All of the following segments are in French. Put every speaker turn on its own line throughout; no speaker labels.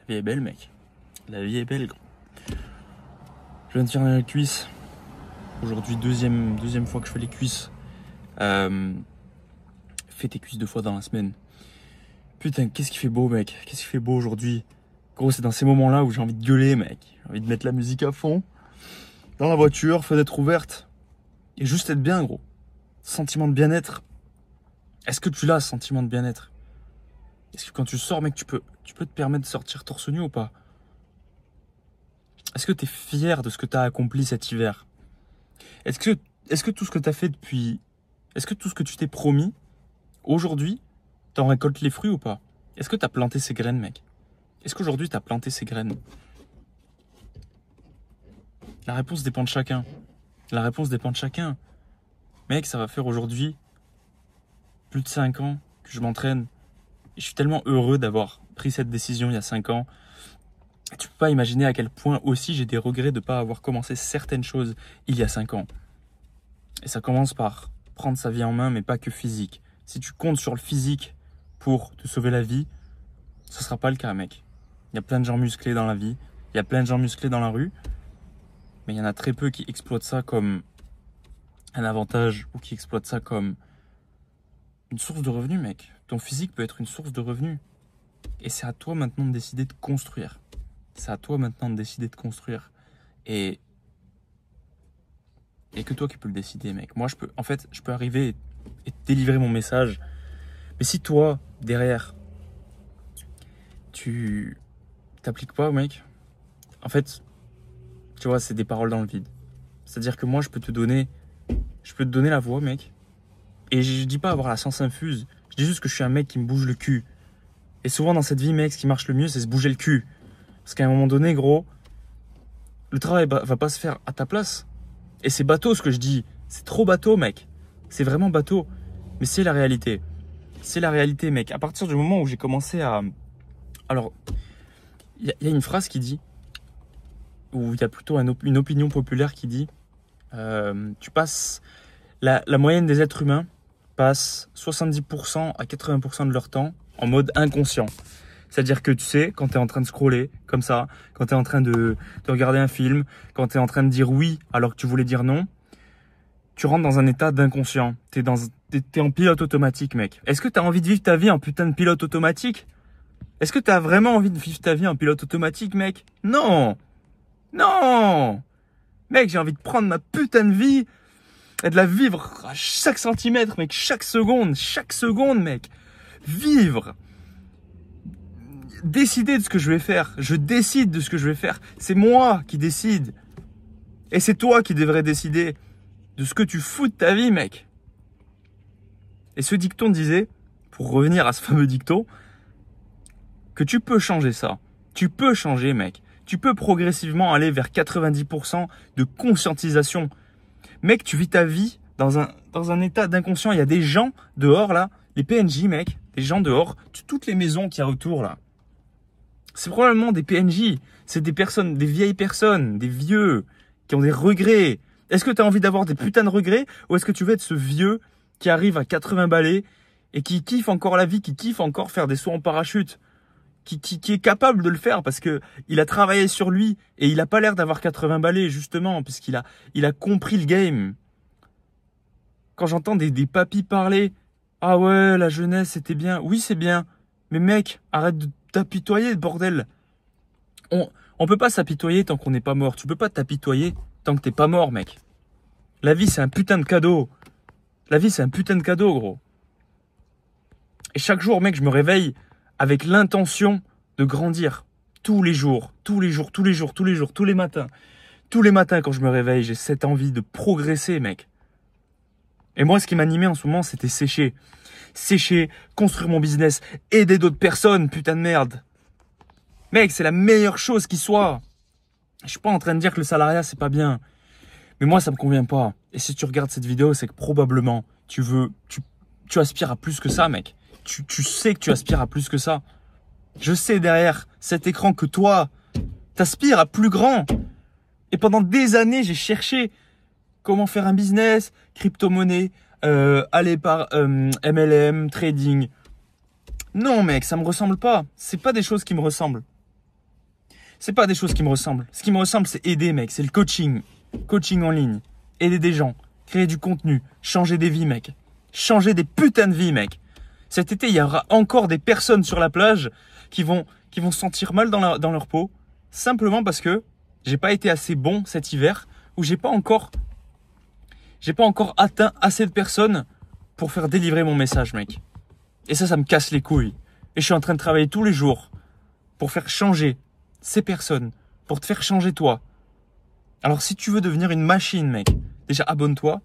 vie est belle, mec. La vie est belle, gros. Je viens de faire la cuisse. Aujourd'hui, deuxième fois que je fais les cuisses. Fais tes cuisses 2 fois dans la semaine. Putain, qu'est-ce qui fait beau, mec. Qu'est-ce qui fait beau aujourd'hui. Gros, c'est dans ces moments-là où j'ai envie de gueuler, mec. J'ai envie de mettre la musique à fond. Dans la voiture, fenêtre ouverte. Et juste être bien, gros. Sentiment de bien-être. Est-ce que tu l'as, ce sentiment de bien-être? Est-ce que quand tu sors, mec, tu peux te permettre de sortir torse nu ou pas? Est-ce que tu es fier de ce que tu as accompli cet hiver? Est-ce que tout ce que tu as fait depuis... Est-ce que tout ce que tu t'es promis, aujourd'hui, t'en récoltes les fruits ou pas? Est-ce que tu as planté ces graines, mec? Est-ce qu'aujourd'hui, tu as planté ces graines? La réponse dépend de chacun. La réponse dépend de chacun. Mec, ça va faire aujourd'hui plus de 5 ans que je m'entraîne. Et je suis tellement heureux d'avoir pris cette décision il y a 5 ans. Et tu peux pas imaginer à quel point aussi j'ai des regrets de ne pas avoir commencé certaines choses il y a 5 ans. Et ça commence par prendre sa vie en main, mais pas que physique. Si tu comptes sur le physique pour te sauver la vie, ce sera pas le cas, mec. Il y a plein de gens musclés dans la vie. Il y a plein de gens musclés dans la rue. Mais il y en a très peu qui exploitent ça comme un avantage ou qui exploitent ça comme une source de revenus, mec. Ton physique peut être une source de revenus. Et c'est à toi maintenant de décider de construire. C'est à toi maintenant de décider de construire. Et que toi qui peux le décider, mec. Moi, je peux arriver et délivrer mon message. Mais si toi, derrière, tu t'appliques pas, mec, en fait, tu vois, c'est des paroles dans le vide. C'est-à-dire que moi, je peux te donner la voix, mec. Et je dis pas avoir la science infuse. Je dis juste que je suis un mec qui me bouge le cul. Et souvent dans cette vie, mec, ce qui marche le mieux, c'est se bouger le cul. Parce qu'à un moment donné, gros, le travail va pas se faire à ta place. Et c'est bateau ce que je dis. C'est trop bateau, mec. C'est vraiment bateau. Mais c'est la réalité. C'est la réalité, mec. À partir du moment où j'ai commencé à... Alors, il y a une phrase qui dit, ou il y a plutôt une opinion populaire qui dit, tu passes... La moyenne des êtres humains passe 70% à 80% de leur temps en mode inconscient. C'est-à-dire que tu sais, quand tu es en train de scroller, comme ça, quand tu es en train de regarder un film, quand tu es en train de dire oui alors que tu voulais dire non, tu rentres dans un état d'inconscient. T'es en pilote automatique, mec. Est-ce que tu as envie de vivre ta vie en putain de pilote automatique? Est-ce que tu as vraiment envie de vivre ta vie en pilote automatique, mec? Non! Non! Mec, j'ai envie de prendre ma putain de vie et de la vivre à chaque centimètre, mec, chaque seconde, mec. Vivre. Décider de ce que je vais faire. Je décide de ce que je vais faire. C'est moi qui décide. Et c'est toi qui devrais décider de ce que tu fous de ta vie, mec. Et ce dicton disait, pour revenir à ce fameux dicton, que tu peux changer ça. Tu peux changer, mec. Tu peux progressivement aller vers 90% de conscientisation. Mec, tu vis ta vie dans un état d'inconscient. Il y a des gens dehors, là, les PNJ, mec, des gens dehors, toutes les maisons qu'il y a autour, là. C'est probablement des PNJ. C'est des personnes, des vieilles personnes, des vieux, qui ont des regrets. Est-ce que tu as envie d'avoir des putains de regrets? Ou est-ce que tu veux être ce vieux qui arrive à 80 balais et qui kiffe encore la vie, qui kiffe encore faire des sauts en parachute? Qui est capable de le faire parce que il a travaillé sur lui et il a pas l'air d'avoir 80 balais justement puisqu'il a compris le game. Quand j'entends des papis parler, ah ouais, la jeunesse c'était bien. Oui, c'est bien. Mais mec, arrête de t'apitoyer, bordel. On peut pas s'apitoyer tant qu'on n'est pas mort. Tu peux pas t'apitoyer tant que t'es pas mort, mec. La vie, c'est un putain de cadeau. La vie, c'est un putain de cadeau, gros. Et chaque jour, mec, je me réveille avec l'intention de grandir. Tous les jours, tous les matins. Tous les matins, quand je me réveille, j'ai cette envie de progresser, mec. Et moi, ce qui m'animait en ce moment, c'était sécher. Sécher, construire mon business, aider d'autres personnes, putain de merde. Mec, c'est la meilleure chose qui soit. Je suis pas en train de dire que le salariat, c'est pas bien. Mais moi, ça me convient pas. Et si tu regardes cette vidéo, c'est que probablement, tu aspires à plus que ça, mec. Tu sais que tu aspires à plus que ça. Je sais derrière cet écran que toi, t'aspires à plus grand. Et pendant des années, j'ai cherché comment faire un business, crypto-monnaie, aller par MLM, trading. Non, mec, ça me ressemble pas. C'est pas des choses qui me ressemblent. C'est pas des choses qui me ressemblent. Ce qui me ressemble, c'est aider, mec. C'est le coaching. Coaching en ligne. Aider des gens. Créer du contenu. Changer des vies, mec. Changer des putains de vies, mec. Cet été, il y aura encore des personnes sur la plage qui vont se sentir mal dans leur peau. Simplement parce que j'ai pas été assez bon cet hiver. Ou j'ai pas encore atteint assez de personnes pour faire délivrer mon message, mec. Et ça me casse les couilles. Et je suis en train de travailler tous les jours pour faire changer ces personnes, pour te faire changer toi. Alors si tu veux devenir une machine, mec, déjà abonne-toi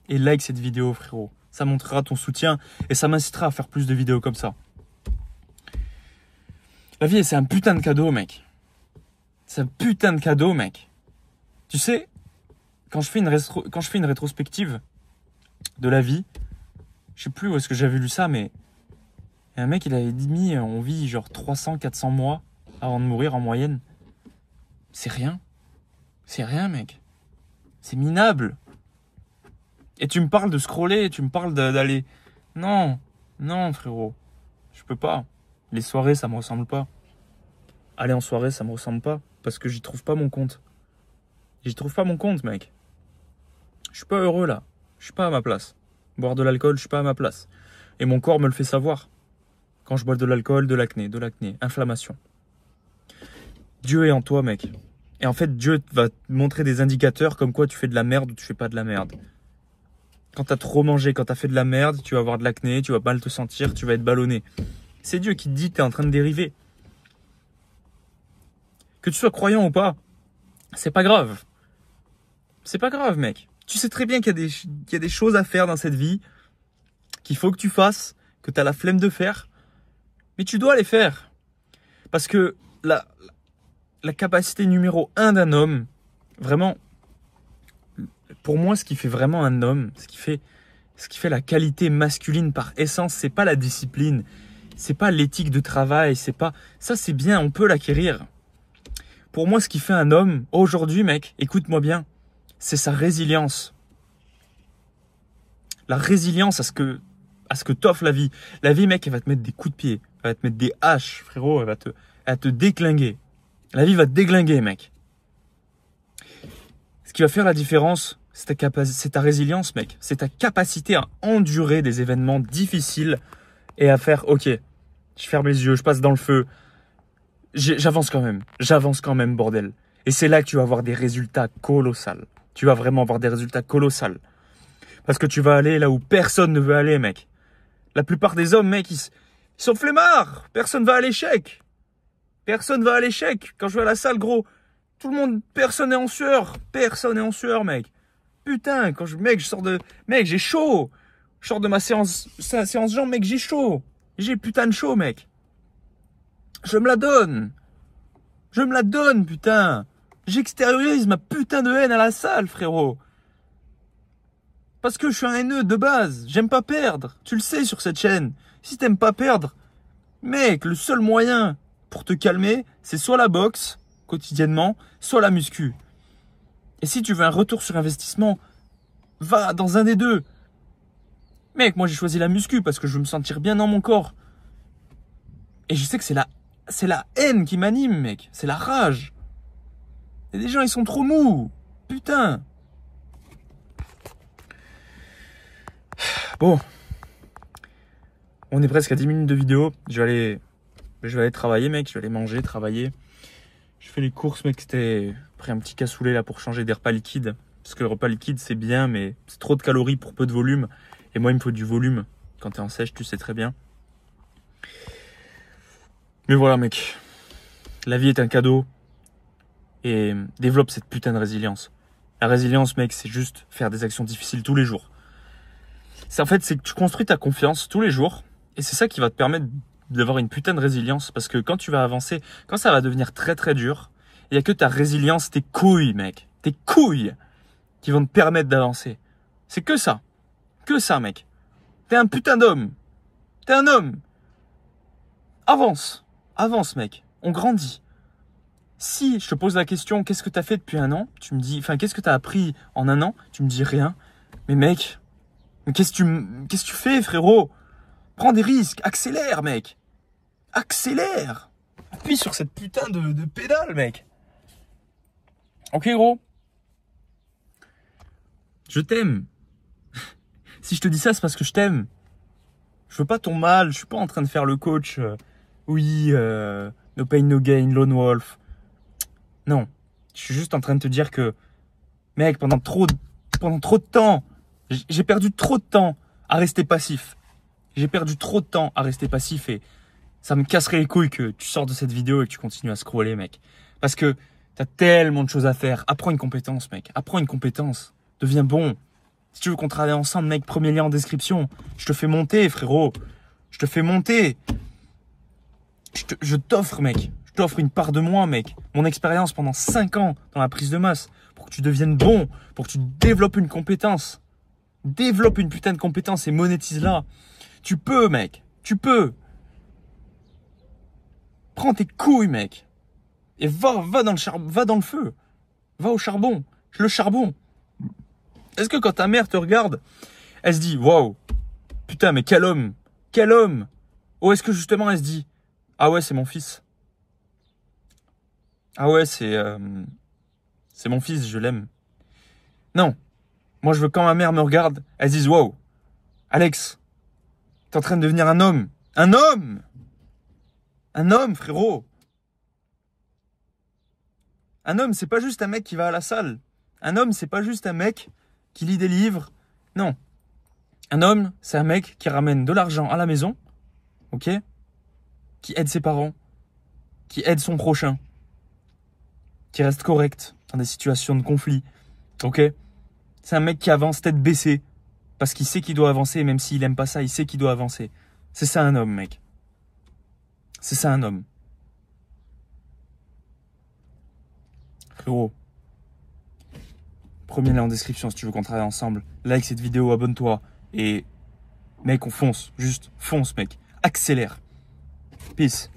et like cette vidéo, frérot. Ça montrera ton soutien et ça m'incitera à faire plus de vidéos comme ça. La vie, c'est un putain de cadeau, mec. C'est un putain de cadeau, mec. Tu sais, quand je fais une rétrospective de la vie, je sais plus où est-ce que j'avais lu ça, mais un mec, il avait mis, on vit genre 300, 400 mois avant de mourir en moyenne. C'est rien. C'est rien, mec. C'est minable. Et tu me parles de scroller, tu me parles d'aller... Non, frérot. Je peux pas. Les soirées, ça me ressemble pas. Aller en soirée, ça me ressemble pas. Parce que j'y trouve pas mon compte. J'y trouve pas mon compte, mec. Je suis pas heureux, là. Je suis pas à ma place. Boire de l'alcool, je suis pas à ma place. Et mon corps me le fait savoir. Quand je bois de l'alcool, de l'acné, inflammation. Dieu est en toi, mec. Et en fait, Dieu va te montrer des indicateurs comme quoi tu fais de la merde ou tu fais pas de la merde. Quand t'as trop mangé, quand t'as fait de la merde, tu vas avoir de l'acné, tu vas mal te sentir, tu vas être ballonné. C'est Dieu qui te dit que t'es en train de dériver. Que tu sois croyant ou pas, c'est pas grave. C'est pas grave, mec. Tu sais très bien qu'il y a des choses à faire dans cette vie, qu'il faut que tu fasses, que t'as la flemme de faire, mais tu dois les faire. Parce que la capacité numéro 1 d'un homme, vraiment, pour moi, ce qui fait vraiment un homme, ce qui fait la qualité masculine par essence, c'est pas la discipline, c'est pas l'éthique de travail, c'est pas... Ça, c'est bien, on peut l'acquérir. Pour moi, ce qui fait un homme, aujourd'hui, mec, écoute-moi bien, c'est sa résilience. La résilience à ce que t'offre la vie. La vie, mec, elle va te mettre des coups de pied, elle va te mettre des haches, frérot, elle va te déglinguer. La vie va te déglinguer, mec. Ce qui va faire la différence, c'est ta résilience, mec. C'est ta capacité à endurer des événements difficiles et à faire, ok, je ferme les yeux, je passe dans le feu. J'avance quand même, bordel. Et c'est là que tu vas avoir des résultats colossaux. Tu vas vraiment avoir des résultats colossaux. Parce que tu vas aller là où personne ne veut aller, mec. La plupart des hommes, mec, ils sont flemmards. Personne va à l'échec. Personne va à l'échec. Quand je vais à la salle, gros, personne n'est en sueur. Personne n'est en sueur, mec. Putain, mec, j'ai chaud. Je sors de ma séance jambes, mec, j'ai chaud. J'ai putain de chaud, mec. Je me la donne, putain. J'extériorise ma putain de haine à la salle, frérot. Parce que je suis un haineux de base. J'aime pas perdre. Tu le sais sur cette chaîne. Si t'aimes pas perdre, mec, le seul moyen pour te calmer, c'est soit la boxe, quotidiennement, soit la muscu. Et si tu veux un retour sur investissement, va dans un des deux. Mec, moi j'ai choisi la muscu parce que je veux me sentir bien dans mon corps. Et je sais que c'est la haine qui m'anime, mec. C'est la rage. Et des gens, ils sont trop mous. Putain. Bon. On est presque à 10 minutes de vidéo. Je vais aller travailler, mec. Je vais aller manger, travailler. Je fais les courses, mec. J'ai pris un petit cassoulet là pour changer des repas liquides. Parce que le repas liquide, c'est bien, mais c'est trop de calories pour peu de volume. Et moi, il me faut du volume. Quand t'es en sèche, tu sais très bien. Mais voilà, mec. La vie est un cadeau. Et développe cette putain de résilience. La résilience, mec, c'est juste faire des actions difficiles tous les jours. C'est que tu construis ta confiance tous les jours. Et c'est ça qui va te permettre d'avoir une putain de résilience. Parce que quand tu vas avancer, quand ça va devenir très très dur, il n'y a que ta résilience, tes couilles, mec. Tes couilles qui vont te permettre d'avancer. C'est que ça. Que ça, mec. T'es un putain d'homme. T'es un homme. Avance. Avance, mec. On grandit. Si je te pose la question, qu'est-ce que tu as fait depuis un an? Tu me dis, qu'est-ce que tu as appris en un an? Tu me dis rien. Mais mec, qu'est-ce que tu fais, frérot? Prends des risques. Accélère, mec. Accélère. Appuie sur cette putain de pédale, mec. Ok, gros. Je t'aime. Si je te dis ça, c'est parce que je t'aime. Je veux pas ton mal. Je suis pas en train de faire le coach. Oui, no pain, no gain, lone wolf. Non. Je suis juste en train de te dire que, mec, pendant trop de temps, j'ai perdu trop de temps à rester passif. J'ai perdu trop de temps à rester passif et ça me casserait les couilles que tu sors de cette vidéo et que tu continues à scroller, mec. Parce que t'as tellement de choses à faire. Apprends une compétence, mec. Apprends une compétence. Deviens bon. Si tu veux qu'on travaille ensemble, mec, premier lien en description. Je te fais monter, frérot. Je te fais monter. Je t'offre, mec. Je t'offre une part de moi, mec. Mon expérience pendant 5 ans dans la prise de masse. Pour que tu deviennes bon. Pour que tu développes une compétence. Développe une putain de compétence et monétise-la. Tu peux, mec. Tu peux. Prends tes couilles, mec. Et va dans le feu. Va au charbon. Le charbon. Est-ce que quand ta mère te regarde, elle se dit, waouh, putain, mais quel homme. Quel homme. Ou est-ce que justement elle se dit, ah ouais, c'est mon fils. Ah ouais, c'est mon fils, je l'aime. Non. Moi, je veux quand ma mère me regarde, elle se dise, waouh, Alex, t'es en train de devenir un homme. Un homme. Un homme, frérot. Un homme, c'est pas juste un mec qui va à la salle. Un homme, c'est pas juste un mec qui lit des livres. Non. Un homme, c'est un mec qui ramène de l'argent à la maison. Ok? Qui aide ses parents. Qui aide son prochain. Qui reste correct dans des situations de conflit. Ok? C'est un mec qui avance tête baissée. Parce qu'il sait qu'il doit avancer. Même s'il aime pas ça, il sait qu'il doit avancer. C'est ça un homme, mec. C'est ça un homme. Frérot. Premier lien en description si tu veux qu'on travaille ensemble. Like cette vidéo, abonne-toi. Et mec, on fonce. Juste fonce, mec. Accélère. Peace.